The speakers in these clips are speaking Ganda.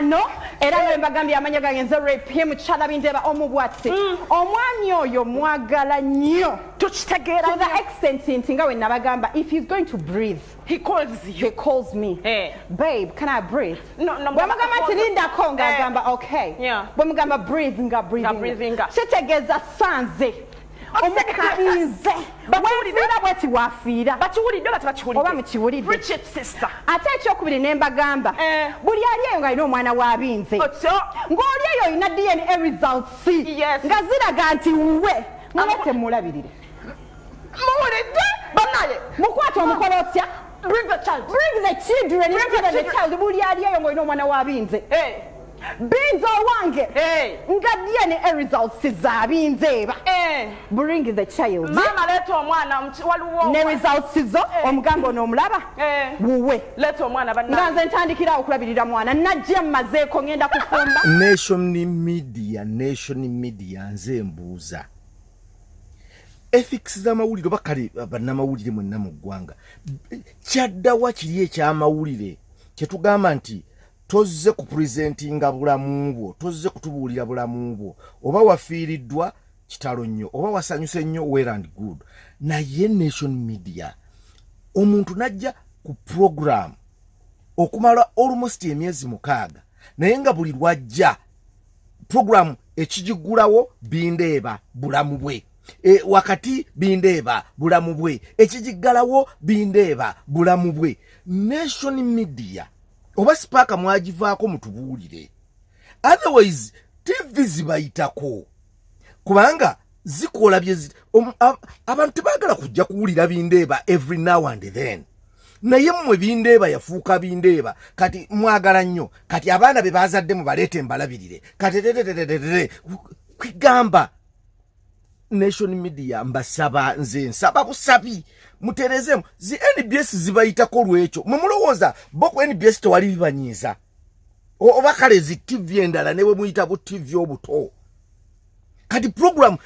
no era ngamba gambia amanya ganze rape him chala Bindeeba omubwatsi omwami oyo mwagala nnyo tukitegeera to the extent nga we nabagamba if he's going to breathe he calls me babe can I breathe no bwamugamba tilinda konga agamba okay bwamugamba breathe nga breathing kitegeza sanze omukalize bawulira bweti wafiira bakiwulidde batakiwulidde oba mukiwulidde Richard sister ate ekyokubiri nembagamba buli ali eyo nga alina omwana w'abinze ng'oli eyo olina DNA results nga ziraga nti wuwe mulete mulabirire muwulidde banaye mukwata omukolo otya bring the child buli ali eyo nga olina omwana w'abinze Binzo wange nga DNA results za Bindeeba bring the child mama leto omwana waliwo ne results zo omugambo n'omulaba wuwe leto omwana banna nganze ntandikira okulabirira mwana najja mmazeeko ngenda kufumba nation media nze mbuuza ethics z'amawulire oba kale bannamawulire mwenna mu ggwanga kyaddawa kiri ekyamawulire kyetugamba nti tozze ku presentinga bulamu bwo tozze kutubuulira bulamu bwo oba wafiiriddwa kitalo nnyo oba wasanyuse nnyo well and good naye nation media omuntu najja ku program okumala almost emyezi 6 naye nga buli lwajja program ekigigulawo Bindeeba bulamu bwe wakati Bindeeba bulamu bwe ekigiggalawo Bindeeba bulamu bwe nation media oba sipaka mwagivaako mutubuulire otherwise TV zibayitako kubanga zikola abantu tebaagala kujja kuwulira Bindeeba every now and then naye mmwe Bindeeba yafuuka Bindeeba kati mwagala nnyo kati abaana be bazadde mu baleete mbalabirire kati kwigamba nation media mbasaba nze nsaba busabi muterezemu zi NBS zibayitako lwekyo mumulowooza boko NBS tewali bibanyiiza oba kale zi TV endala newe muyita bu TV obuto kati program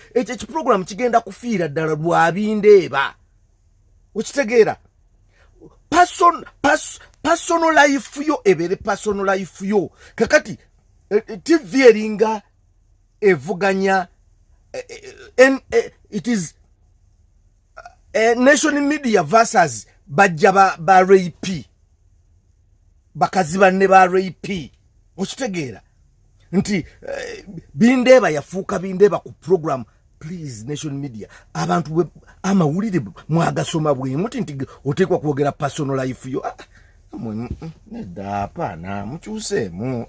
program kigenda kufiira ddala lwa Bindeeba ukitegeera personal life yo ebere personal life yo kakati TV eringa evuganya it is nation media versus bajja ba rape bakazi banne ba rape okitegeera nti Bindeeba yafuuka Bindeeba ku program please nation media abantu amawulire mwagasoma bwe muti nti otekwa kwogera personal life yo nedda apana mukyuseemu